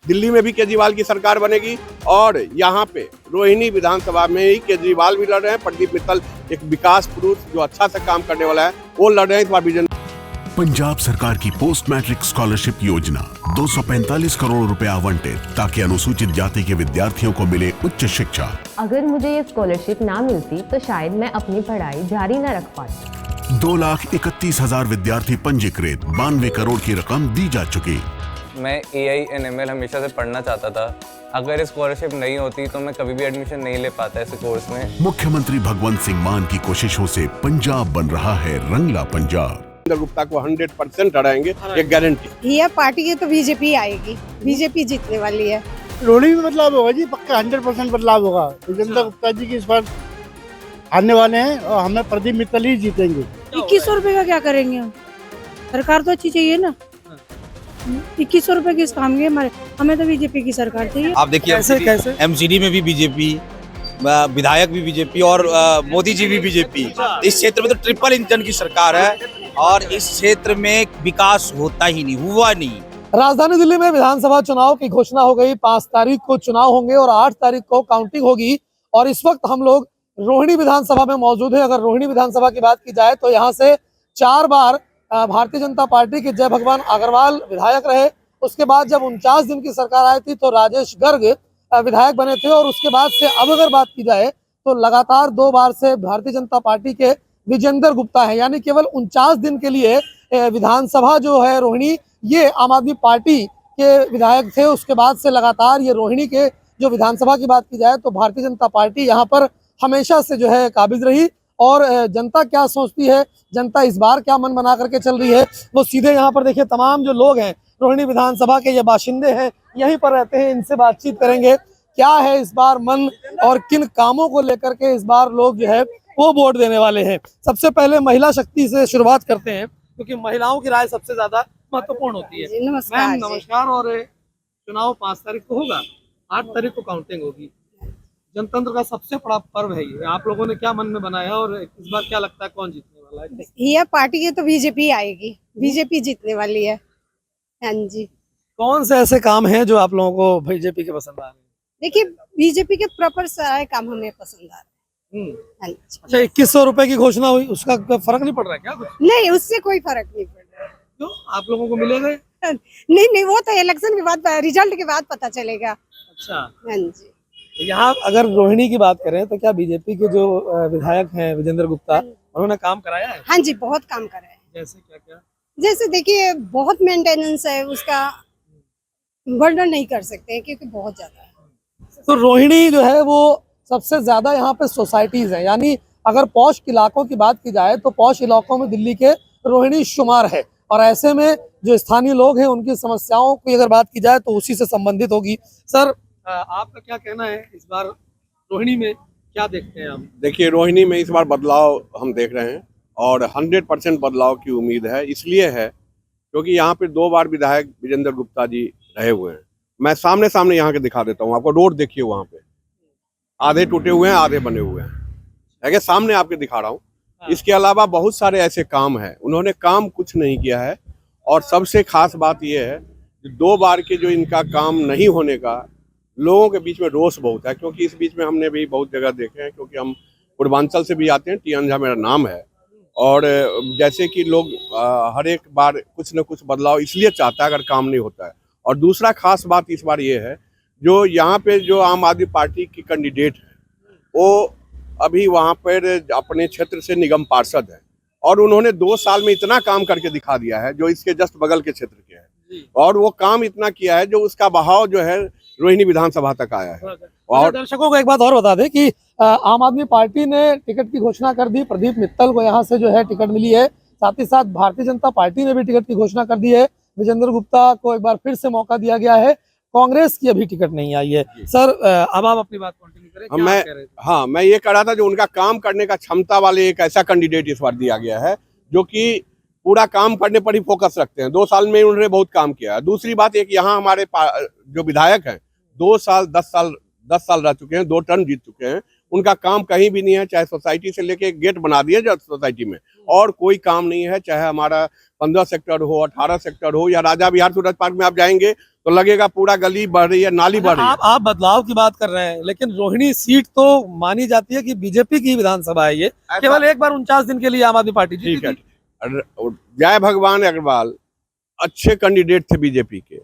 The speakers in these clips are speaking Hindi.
दिल्ली में भी केजरीवाल की सरकार बनेगी और यहाँ पे रोहिणी विधानसभा में ही केजरीवाल भी लड़ रहे हैं, प्रदीप मित्तल एक विकास पुरुष जो अच्छा से काम करने वाला है वो लड़ रहे हैं इस बार विजय। पंजाब सरकार की पोस्ट मैट्रिक स्कॉलरशिप योजना 245 करोड़ रुपए आवंटित ताकि अनुसूचित जाति के विद्यार्थियों को मिले उच्च शिक्षा। अगर मुझे ये स्कॉलरशिप ना मिलती तो शायद मैं अपनी पढ़ाई जारी न रख पाती। 2,31,000 विद्यार्थी पंजीकृत, 92 करोड़ की रकम दी जा चुकी। मैं AI and ML हमेशा से पढ़ना चाहता था। अगर स्कॉलरशिप नहीं होती तो मैं कभी भी एडमिशन नहीं ले पाता ऐसे कोर्स में। मुख्यमंत्री भगवंत सिंह मान की कोशिशों से पंजाब बन रहा है रंगला पंजाब। गुप्ता को 100% हराएंगे, एक गारंटी। ये पार्टी की तो बीजेपी आएगी, बीजेपी जीतने वाली है। रोहिणी में बदलाव होगा जी, पक्का 100% बदलाव होगा। विजेंद्र गुप्ता जी की इस बार आने वाले हैं और हमें प्रदीप मित्तल ही जीतेंगे। 2100 रुपए का क्या करेंगे हम? सरकार तो अच्छी चाहिए ना। 2100 रुपए किस काम के हमारे? हमें तो बीजेपी की सरकार चाहिए। आप देखिए कैसे MCD में भी बीजेपी, विधायक भी बीजेपी और मोदी जी भी बीजेपी। इस क्षेत्र में तो ट्रिपल इंजन की सरकार है और इस क्षेत्र में विकास होता ही नहीं, हुआ नहीं। राजधानी दिल्ली में विधानसभा चुनाव की घोषणा हो गई। 5 तारीख को चुनाव होंगे और 8 तारीख को काउंटिंग होगी। और इस वक्त हम लोग रोहिणी विधानसभा में मौजूद हैं। अगर रोहिणी विधानसभा की बात की जाए तो यहाँ से 4 बार भारतीय जनता पार्टी के जय भगवान अग्रवाल विधायक रहे। उसके बाद जब 49 दिन की सरकार आई थी तो राजेश गर्ग विधायक बने थे। और उसके बाद से अब अगर बात की जाए तो लगातार 2 बार से भारतीय जनता पार्टी के विजेंद्र गुप्ता है। यानी केवल 49 दिन के लिए विधानसभा जो है रोहिणी, ये आम आदमी पार्टी के विधायक थे। उसके बाद से लगातार ये रोहिणी के जो विधानसभा की बात की जाए तो भारतीय जनता पार्टी यहाँ पर हमेशा से जो है काबिज रही। और जनता क्या सोचती है, जनता इस बार क्या मन बना करके चल रही है, वो सीधे यहाँ पर देखिए तमाम जो लोग हैं रोहिणी विधानसभा के ये बाशिंदे हैं, यहीं पर रहते हैं, इनसे बातचीत करेंगे। क्या है इस बार मन और किन कामों को लेकर के इस बार लोग जो है वो वोट देने वाले हैं। सबसे पहले महिला शक्ति से शुरुआत करते हैं क्योंकि महिलाओं की राय सबसे ज्यादा महत्वपूर्ण होती है। नमस्कार। नमस्कार। और चुनाव 5 तारीख को होगा, 8 तारीख को काउंटिंग होगी। जनतंत्र का सबसे बड़ा पर्व है ये। आप लोगों ने क्या मन में बनाया और इस बार क्या लगता है कौन जीतने वाला है? ये पार्टी की तो बीजेपी आएगी, बीजेपी जीतने वाली है। हाँ जी। कौन से ऐसे काम हैं जो आप लोगों को बीजेपी के पसंद आ रहे हैं? देखिए बीजेपी के प्रॉपर सारे काम हमें पसंद आ रहे हैं। हाँ जी। अच्छा, 2100 रुपए की घोषणा हुई, उसका फर्क नहीं पड़ रहा है क्या कुछ? नहीं, उससे कोई फर्क नहीं पड़ रहा। क्यों, आप लोगों को मिलेगा? नहीं, वो तो इलेक्शन के बाद, रिजल्ट के बाद पता चलेगा। अच्छा। हाँ जी। यहाँ अगर रोहिणी की बात करें तो क्या बीजेपी के जो विधायक हैं विजेंद्र गुप्ता, उन्होंने काम कराया है? हाँ जी, बहुत काम कराया है। जैसे क्या क्या? जैसे देखिए बहुत मेंटेनेंस है उसका, वर्णन नहीं कर सकते क्योंकि बहुत ज्यादा है। तो रोहिणी जो है वो सबसे ज्यादा यहाँ पे सोसाइटीज है। यानी अगर पॉश इलाकों की बात की जाए तो पॉश इलाकों में दिल्ली के रोहिणी शुमार है। और ऐसे में जो स्थानीय लोग हैं उनकी समस्याओं की अगर बात की जाए तो उसी से संबंधित होगी। सर, आपका क्या कहना है इस बार रोहिणी में क्या देखते हैं आप? देखिए रोहिणी में इस बार बदलाव हम देख रहे हैं और 100% बदलाव की उम्मीद है। इसलिए है क्योंकि यहाँ पे 2 बार विधायक विजेंद्र गुप्ता जी रहे हुए हैं। मैं सामने सामने यहाँ के दिखा देता हूँ आपको। रोड देखिए, वहाँ पे आधे टूटे हुए हैं, आधे बने हुए हैं। है सामने आपके दिखा रहा हूँ। इसके अलावा बहुत सारे ऐसे काम हैं, उन्होंने काम कुछ नहीं किया है। और सबसे खास बात यह है 2 बार के जो इनका काम नहीं होने का लोगों के बीच में रोष बहुत है। क्योंकि इस बीच में हमने भी बहुत जगह देखे हैं, क्योंकि हम पूर्वांचल से भी आते हैं। टी झा मेरा नाम है। और जैसे कि लोग हर एक बार कुछ न कुछ बदलाव इसलिए चाहता है अगर काम नहीं होता है। और दूसरा खास बात इस बार ये है, जो यहाँ पे जो आम आदमी पार्टी की कैंडिडेट है वो अभी वहाँ पर अपने क्षेत्र से निगम पार्षद है और उन्होंने 2 साल में इतना काम करके दिखा दिया है जो इसके जस्ट बगल के क्षेत्र के है। और वो काम इतना किया है जो उसका बहाव जो है रोहिणी विधानसभा तक आया है। और दर्शकों को एक बात और बता दें कि आम आदमी पार्टी ने टिकट की घोषणा कर दी। प्रदीप मित्तल को यहाँ से जो है टिकट मिली है। साथ ही साथ भारतीय जनता पार्टी ने भी टिकट की घोषणा कर दी है। विजेंद्र गुप्ता को एक बार फिर से मौका दिया गया है। कांग्रेस की अभी टिकट नहीं आई है। सर, अब आप अपनी बात कंटिन्यू करें। मैं ये कह रहा था जो उनका काम करने का क्षमता वाले एक ऐसा कैंडिडेट इस बार दिया गया है जो कि पूरा काम करने पर ही फोकस रखते हैं। 2 साल में उन्होंने बहुत काम किया है। दूसरी बात, एक यहाँ हमारे जो विधायक हैं 2 साल 10 साल रह चुके हैं, 2 टर्म जीत चुके हैं। उनका काम कहीं भी नहीं है, चाहे सोसाइटी से लेके गेट बना दिए जो सोसाइटी में, और कोई काम नहीं है, चाहे हमारा 15 सेक्टर हो, 18 सेक्टर हो, या राजा विहार सूरज पार्क में आप जाएंगे तो लगेगा पूरा गली बढ़ रही है, नाली बढ़ रही है। आप बदलाव की बात कर रहे हैं, लेकिन रोहिणी सीट तो मानी जाती है कि बीजेपी की विधानसभा है ये। केवल एक बार 49 दिन के लिए आम आदमी पार्टी जीती ठीक है, थी। जय भगवान अग्रवाल अच्छे कैंडिडेट थे बीजेपी के,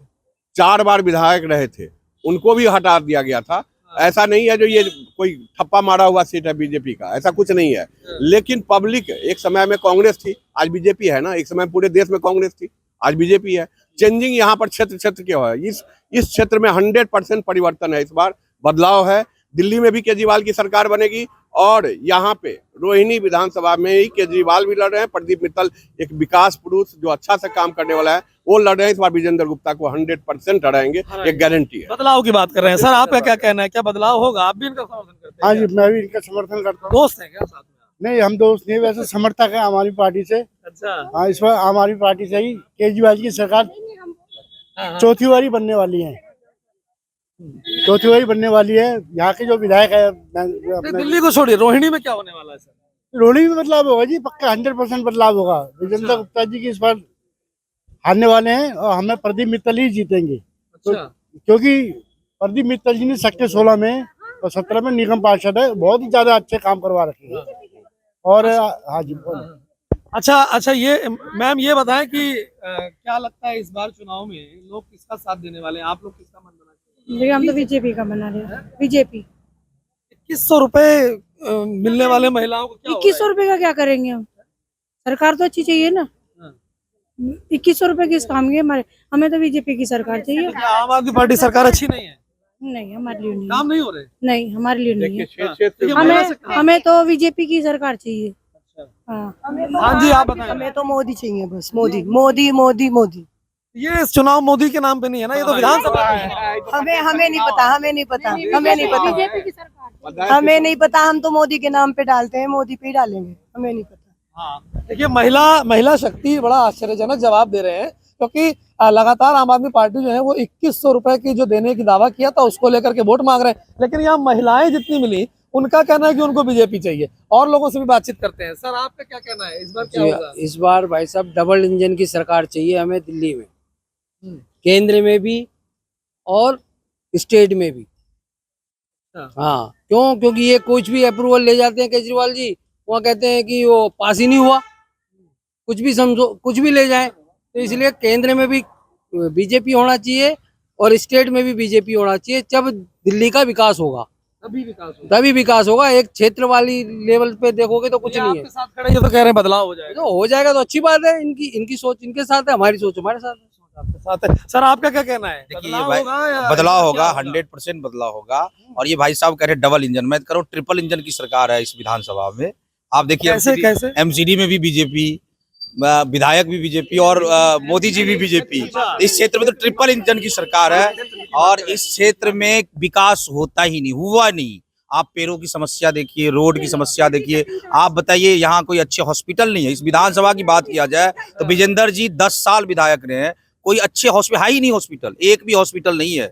4 बार विधायक रहे थे, उनको भी हटा दिया गया था। ऐसा नहीं है जो ये कोई ठप्पा मारा हुआ सीट है बीजेपी का, ऐसा कुछ नहीं है। लेकिन पब्लिक, एक समय में कांग्रेस थी, आज बीजेपी है ना, एक समय पूरे देश में कांग्रेस थी, आज बीजेपी है। चेंजिंग यहाँ पर क्षेत्र क्षेत्र के है, इस क्षेत्र में 100% परिवर्तन है, इस बार बदलाव है। दिल्ली में भी केजरीवाल की सरकार बनेगी, और यहाँ पे रोहिणी विधानसभा में ही केजरीवाल भी लड़ रहे हैं, प्रदीप मित्तल एक विकास पुरुष जो अच्छा से काम करने वाला है वो लड़ रहे हैं। इस बार विजेंद्र गुप्ता को 100% हराएंगे, एक गारंटी है। बदलाव की बात कर रहे हैं सर, आपका क्या कहना है, क्या बदलाव होगा? आप भी इनका समर्थन करते हैं? हाँ जी, मैं भी इनका समर्थन करता हूँ। दोस्त है क्या साथ में? नहीं, हम दोस्त नहीं, वैसे समर्थक है आम आदमी पार्टी से। अच्छा, हाँ, इस बार आम आदमी पार्टी से ही केजरीवाल की सरकार चौथी बारी बनने वाली है, चौथी बारी बनने वाली है। यहाँ के जो विधायक है नहीं, दिल्ली को छोड़िए, रोहिणी में क्या होने वाला है सर? रोहिणी में बदलाव होगा जी, पक्का 100% बदलाव होगा। विजेंद्र गुप्ता जी की इस बार हारने वाले हैं, और हमें प्रदीप मित्तल ही जीतेंगे। अच्छा, क्योंकि प्रदीप मित्तल जी ने सेक्टर 16 में और 17 में निगम पार्षद है, बहुत ही ज्यादा अच्छे काम करवा रखे हैं। और हाँ जी, अच्छा, ये मैम ये बताएं कि क्या लगता है इस बार चुनाव में लोग किसका साथ देने वाले हैं? आप लोग किसका मन बना रहे देखिए, हम तो बीजेपी का बना रहे हैं, बीजेपी। 2100 रुपए मिलने वाले महिलाओं को क्या हो रहा है? 2100 रुपए का क्या करेंगे हम? सरकार तो अच्छी चाहिए ना। 2100 रुपए किस काम के हमारे? हमें तो बीजेपी की सरकार चाहिए। क्या आम आदमी पार्टी सरकार अच्छी नहीं है? नहीं, हमारे लिए नहीं, काम नहीं हो रहे? नहीं हमारे लिए नहीं है। देखिए, हमें तो बीजेपी की सरकार चाहिए। हाँ, हाँ जी, आप बताएं। हमें तो मोदी चाहिए, बस मोदी मोदी मोदी मोदी। ये चुनाव मोदी के नाम पे नहीं है ना, ये तो विधानसभा है। हमें नहीं पता, हमें नहीं पता, हमें नहीं पता, बीजेपी की सरकार। हमें नहीं पता। हम तो मोदी के नाम पे डालते हैं, मोदी पे ही डालेंगे, हमें नहीं पता। हाँ, देखिए, महिला शक्ति बड़ा आश्चर्यजनक जवाब दे रहे हैं, क्योंकि लगातार आम आदमी पार्टी जो है वो 2100 रुपए की जो देने की दावा किया था उसको लेकर के वोट मांग रहे हैं। लेकिन यहाँ महिलाएं जितनी मिली, उनका कहना है कि उनको बीजेपी चाहिए। और लोगों से भी बातचीत करते हैं। सर, आपका क्या कहना है, इस बार क्या होगा? इस बार भाई साहब डबल इंजन की सरकार चाहिए हमें दिल्ली में, केंद्र में भी और स्टेट में भी। हाँ, क्योंकि ये कुछ भी अप्रूवल ले जाते हैं केजरीवाल जी, वहाँ कहते हैं कि वो पास ही नहीं हुआ, कुछ भी समझो, कुछ भी ले जाए। तो इसलिए केंद्र में भी बीजेपी होना चाहिए और स्टेट में भी बीजेपी होना चाहिए। जब दिल्ली का विकास होगा तभी विकास होगा। एक क्षेत्र वाली लेवल पे देखोगे तो कुछ नहीं है। आपके साथ खड़े हैं तो कह रहे हैं बदलाव हो जाएगा। तो हो जाएगा तो अच्छी बात है। इनकी सोच इनके साथ है, हमारी सोच हमारे साथ है। आपके साथ है। सर, आपका क्या कहना है? देखिए, बदलाव भाई, होगा या बदलाव होगा, क्या 100% बदलाव होगा। और ये भाई साहब कह रहे डबल इंजन, मैं कह रहा हूँ ट्रिपल इंजन की सरकार है इस विधानसभा में। आप देखिए, कैसे? एमसीडी में भी बीजेपी, विधायक भी बीजेपी, और मोदी जी भी बीजेपी। इस क्षेत्र में तो ट्रिपल इंजन की सरकार है, और इस क्षेत्र में विकास होता ही नहीं, हुआ नहीं। आप पेड़ों की समस्या देखिए, रोड की समस्या देखिए। आप बताइए, यहाँ कोई अच्छे हॉस्पिटल नहीं है। इस विधानसभा की बात किया जाए तो विजेंद्र जी 10 साल विधायक रहे हैं, कोई अच्छे हॉस्पिटल है ही नहीं, हॉस्पिटल एक भी हॉस्पिटल नहीं है।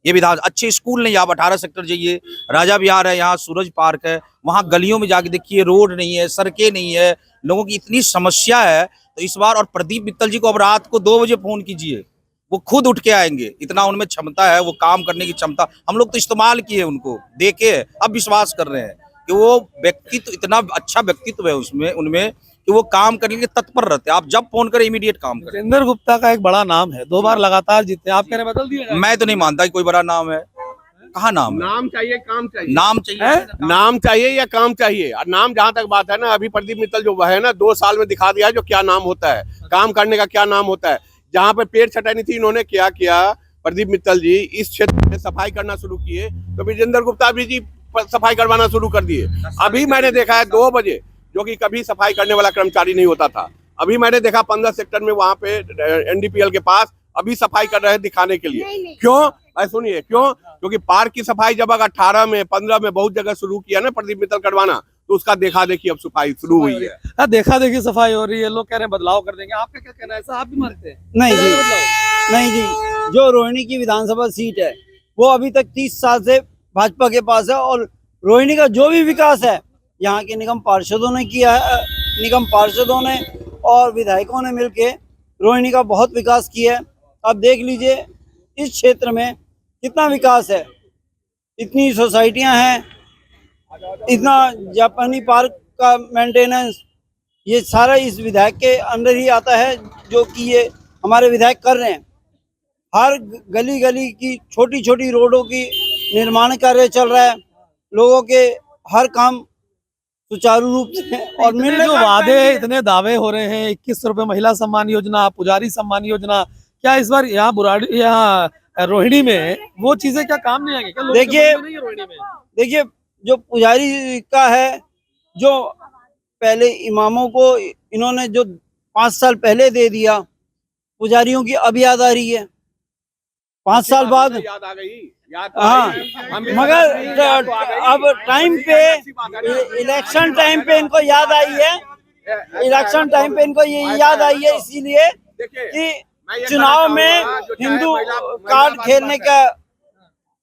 ये विधान, अच्छे स्कूल नहीं। आप 18 सेक्टर जाइए, राजा विहार है, यहाँ सूरज पार्क है, वहाँ गलियों में जाके देखिए, रोड नहीं है, सड़कें नहीं है, लोगों की इतनी समस्या है। तो इस बार, और प्रदीप मित्तल जी को अब रात को 2 बजे फोन कीजिए, वो खुद उठ के आएंगे। इतना उनमें क्षमता है, वो काम करने की क्षमता। हम लोग तो इस्तेमाल किए उनको, देखे, अब विश्वास कर रहे हैं कि वो व्यक्तित्व, इतना अच्छा व्यक्तित्व है उसमें, उनमें, कि वो काम करने के तत्पर रहते हैं। आप जब फोन करें इमीडिएट काम करें। विजेंद्र गुप्ता का एक बड़ा नाम है, 2 बार लगातार जीते। आप कह रहे हैं बदल दिया जाएगा? मैं तो नहीं मानता कि कोई बड़ा नाम है। कहाँ नाम है? नाम चाहिए, काम चाहिए। नाम चाहिए, नाम चाहिए या काम चाहिए। और नाम जहाँ तक बात है ना, अभी प्रदीप मित्तल जो है ना, 2 साल में दिखा दिया जो क्या नाम होता है, काम करने का क्या नाम होता है। जहाँ पे पेड़ छटानी थी, इन्होंने क्या किया, प्रदीप मित्तल जी इस क्षेत्र में सफाई करना शुरू किए, तो विजेंद्र गुप्ता भी जी सफाई करवाना शुरू कर दिए। अभी मैंने देखा है 2 बजे, जो कि कभी सफाई करने वाला कर्मचारी नहीं होता था, अभी मैंने देखा 15 सेक्टर में वहाँ पे NDPL के पास अभी सफाई कर रहे हैं दिखाने के लिए। क्यों? सुनिए क्यों, क्योंकि पार्क की सफाई जब 18 में 15 में बहुत जगह शुरू किया ना प्रदीप मित्तल करवाना, तो उसका देखा देखी अब सफाई शुरू हुई है। देखा देखी सफाई हो रही है, लोग कह रहे हैं बदलाव कर देंगे। आपका क्या कहना है? ऐसा आप भी मानते हैं? नहीं जी, नहीं जी, जो रोहिणी की विधानसभा सीट है वो अभी तक 30 साल से भाजपा के पास है, और रोहिणी का जो भी विकास है यहाँ के निगम पार्षदों ने किया है, निगम पार्षदों ने और विधायकों ने मिलके रोहिणी का बहुत विकास किया है। अब देख लीजिए इस क्षेत्र में कितना विकास है, इतनी सोसाइटियां हैं, इतना जापानी पार्क का मेंटेनेंस, ये सारा इस विधायक के अंदर ही आता है, जो कि ये हमारे विधायक कर रहे हैं। हर गली गली की छोटी छोटी रोडों की निर्माण कार्य चल रहा है, लोगों के हर काम सुचारू रूप से और इतने जो वादे, इतने दावे हो रहे हैं, 21 रुपए महिला सम्मान योजना, पुजारी सम्मान योजना, क्या इस बार यहाँ बुराड़ी, यहाँ रोहिणी में वो चीजें क्या काम नहीं आएंगी? क्या लोगों के देखिए मन में नहीं है रोहिणी में? देखिए जो पुजारी का है, जो पहले इमामों को इन्होंने जो 5 साल पहले दे दिया, पुजारियों की अब याद आ रही है 5 साल बाद। याद आ गई, हाँ, मगर अब टाइम पे, इलेक्शन टाइम पे इनको याद आई है, इलेक्शन टाइम पे इनको ये याद आई है इसीलिए कि चुनाव में हिंदू कार्ड खेलने का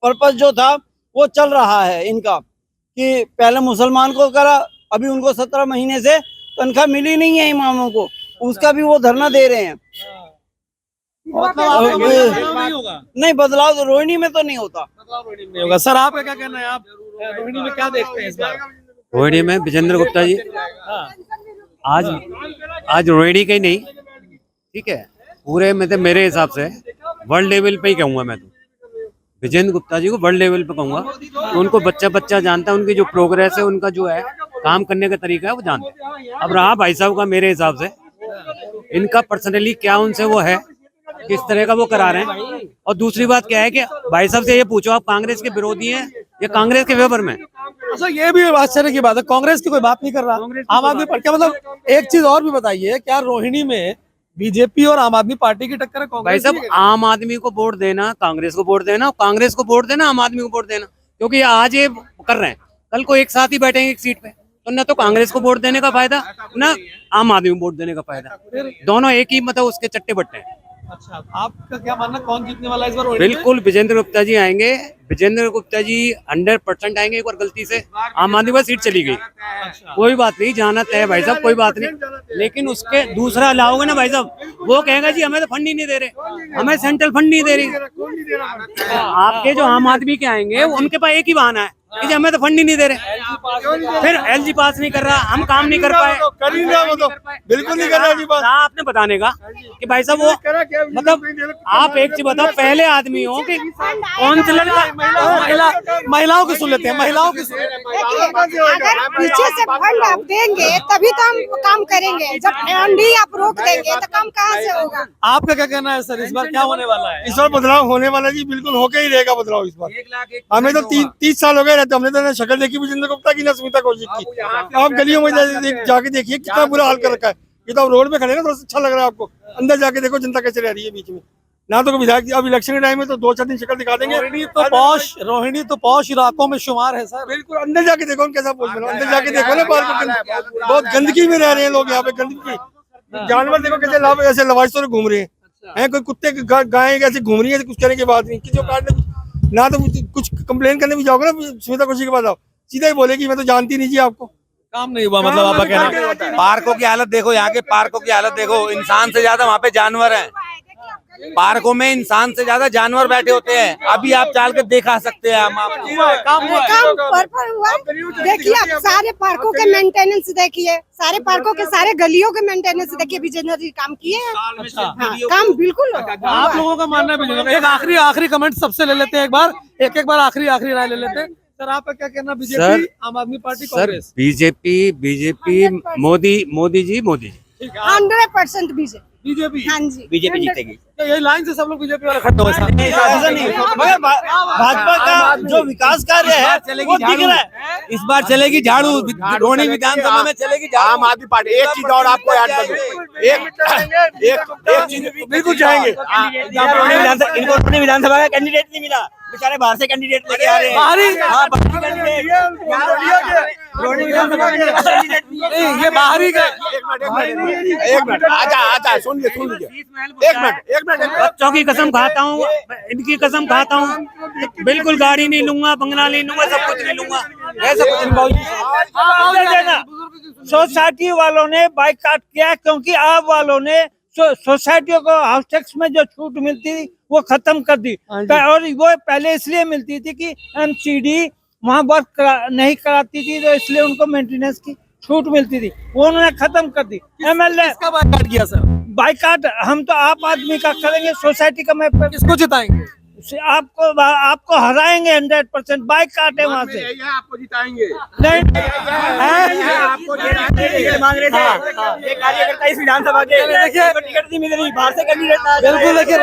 पर्पस जो था वो चल रहा है इनका, कि पहले मुसलमान को करा, अभी उनको 17 महीने से तनख्वाह मिली नहीं है इमामों को, उसका भी वो धरना दे रहे हैं। मतलब आपका बदलाव नहीं होगा? नहीं, बदलाव तो रोहिणी में तो नहीं होता। बदलाव रोहिणी में नहीं होगा। सर आपका क्या कहना है? आप रोहिणी में क्या देखते हैं इस बार? रोहिणी में विजेंद्र गुप्ता जी आज रोहिणी का ही नहीं, ठीक है, पूरे में तो मेरे हिसाब से वर्ल्ड लेवल पे ही कहूँगा मैं तो विजेंद्र गुप्ता जी को वर्ल्ड लेवल पे कहूँगा। तो उनको बच्चा जानता है, उनकी जो प्रोग्रेस है, उनका जो है काम करने का तरीका है वो जानते हैं। अब रहा भाई साहब का, मेरे हिसाब से इनका पर्सनली क्या उनसे वो है, किस तरह का वो करा रहे हैं। और दूसरी बात क्या है कि भाई साहब से ये पूछो, आप कांग्रेस के विरोधी हैं या कांग्रेस के फेवर में? अच्छा, ये भी आश्चर्य की बात है, कांग्रेस की कोई बात नहीं कर रहा, आम आदमी पार्टी। क्या मतलब, एक चीज और भी बताइए, क्या रोहिणी में बीजेपी और आम आदमी पार्टी की टक्कर है? भाई साहब, आम आदमी को वोट देना, कांग्रेस को वोट देना, कांग्रेस को वोट देना, आम आदमी को वोट देना, क्योंकि आज ये कर रहे हैं, कल को एक साथ ही बैठेंगे एक सीट पे, तो न तो कांग्रेस को वोट देने का फायदा, न आम आदमी को वोट देने का फायदा, दोनों एक ही मतलब उसके चट्टे बट्टे हैं। अच्छा, आपका क्या मानना, कौन जीतने वाला है इस बार रोहिणी में? बिल्कुल विजेंद्र गुप्ता जी आएंगे, विजेंद्र गुप्ता जी 100% आएंगे। एक बार गलती से आम आदमी पर सीट चली गई, कोई बात नहीं, जाना तय है भाई साहब, कोई बात नहीं, लेकिन उसके दूसरा लाओगे ना भाई साहब, वो कहेगा जी हमें तो फंड ही नहीं दे रहे, हमें सेंट्रल फंड नहीं दे रही। आपके जो आम आदमी के आएंगे उनके पास एक ही बहाना है कि हमें तो फंड ही नहीं दे रहे, फिर एलजी पास नहीं कर रहा, हम काम नहीं कर पाए, बिल्कुल नहीं कर रहा। आपने बताने का कि भाई साहब वो मतलब आप एक चीज बताओ, पहले आदमी हो कि कौन सा लड़का, महिलाओं की सुन लेते हैं, महिलाओं की सुन। अगर पीछे से फंड आप देंगे तभी तो हम काम करेंगे, जब फंड ही आप रोक देंगे तो काम कहाँ से होगा? आपका क्या कहना है सर, इस बार क्या होने वाला है? इस बार बदलाव होने वाला जी, बिल्कुल होके ही रहेगा बदलाव इस बार। हमें तो 30 साल हो गए रहते, हमने तो ना शक्ल देखी विजेंद्र गुप्ता की, ना स्मिता कौशिक की। आप गलियों में जाके देखिए कितना बुरा हाल कर रखा है। ये तो आप रोड पे खड़े ना, थोड़ा अच्छा लग रहा है आपको, अंदर जाके देखो जनता कैसे रह रही है बीच में। ना तो विधायक, अब इलेक्शन के टाइम में तो 2-4 दिन शक्ल दिखा देंगे। रोहिणी तो पॉश इलाकों में शुमार है सर। बिल्कुल, अंदर जाके देखो कैसा पोस्ट बना, अंदर जाके देखो ना, बहुत गंदगी में रह रहे हैं लोग यहाँ पे, गंदगी। जानवर देखो कैसे ऐसे लवारिसों में घूम रहे हैं, कोई कुत्ते गाय कैसे घूम रही है, कुछ करने के बाद नहीं, किसी को काटने ना तो कुछ कंप्लेन करने भी जाओगे ना स्मिता कौशिक के पास, आओ सीधा ही बोलेगी मैं तो जानती नहीं जी आपको, काम नहीं हुआ। मतलब आपका कहना है, पार्कों की हालत देखो, यहाँ के पार्कों की हालत देखो, इंसान से ज्यादा वहाँ पे जानवर हैं। पार्कों में इंसान से ज्यादा जानवर बैठे होते हैं। अभी आप चाल कर देखा सकते हैं हम आपको। काम पर हुआ। देखिए आप सारे पार्कों के मेंटेनेंस देखिए, सारे पार्कों के सारे गलियों के मेंटेनेंस देखिए, विजेंद्र जी काम किए हैं। हाँ, काम बिल्कुल। आप लोगों का मानना है? एक आखिरी कमेंट सबसे ले लेते हैं, एक बार आखिरी राय ले लेते हैं। सर आपका क्या कहना, बीजेपी, आम आदमी party, Congress? BJP, Modi ji 100% BJP. हाँ जी, बीजेपी जीतेगी। यही लाइन से सब लोग बीजेपी वाले खड़े हो। ऐसा नहीं, मगर भाजपा का जो विकास कार्य है वो दिख रहा है। इस बार चलेगी झाड़ू, रोहिणी विधानसभा में चलेगी आम आदमी पार्टी। एक चीज और आपको याद कर दूं, एक चीज बिल्कुल चाहेंगे, इनको रोहिणी विधानसभा का कैंडिडेट नहीं मिला, बेचारे बाहर से कैंडिडेट लेके आ रहे हैं। ये बाहरी का। एक मिनट आजा सुन लीजिए, एक मिनट बच्चों की कसम खाता हूँ, इनकी कसम खाता हूँ, बिल्कुल गाड़ी नहीं लूंगा, बंगला नहीं लूंगा, सब कुछ नहीं लूंगा, सोसाइटी वालों ने बाइकाट किया क्योंकि आप वालों ने सोसाइटियों को हाउस टैक्स में जो छूट मिलती थी वो खत्म कर दी। और वो पहले इसलिए मिलती थी कि एमसीडी वहाँ वर्क नहीं कराती थी, तो इसलिए उनको मेंटेनेंस की छूट मिलती थी, वो उन्होंने खत्म कर दी। एमएलए किसका बाइकाट किया सर? बाइकाट हम तो आप आदमी का करेंगे, सोसाइटी का मैं किसको जिताएंगे? आपको हराएंगे 100%। बाइकाट है वहाँ से, आपको जिताएंगे। नहीं कार्यकर्ता इस विधानसभा के टिकट नहीं मिल रही, बाहर से कैंडिडेट। बिल्कुल, देखिए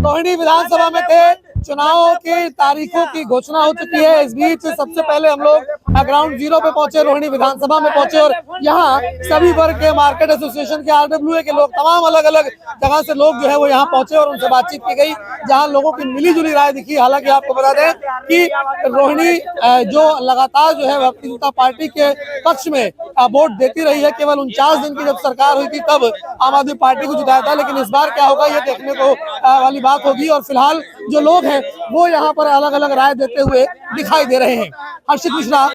रोहिणी विधानसभा में थे, चुनाव की तारीखों की घोषणा हो चुकी है। इस बीच सबसे पहले हम लोग ग्राउंड जीरो पे पहुंचे, रोहिणी विधानसभा में पहुंचे और यहाँ सभी वर्ग के, मार्केट एसोसिएशन के, आरडब्ल्यूए के लोग, तमाम अलग अलग जगह से लोग जो है वो यहाँ पहुंचे और उनसे बातचीत की गई, जहाँ लोगों की मिली जुली राय दिखी। हालांकि आपको बता दें कि रोहिणी जो लगातार जो है भारतीय जनता पार्टी के पक्ष में वोट देती रही है। केवल 49 दिन की जब सरकार हुई थी तब आम आदमी पार्टी को जिताया था, लेकिन इस बार क्या होगा ये देखने को वाली बात होगी। और फिलहाल जो लोग हैं वो यहाँ पर अलग अलग राय देते हुए दिखाई दे रहे हैं। हर्षित मिश्रा,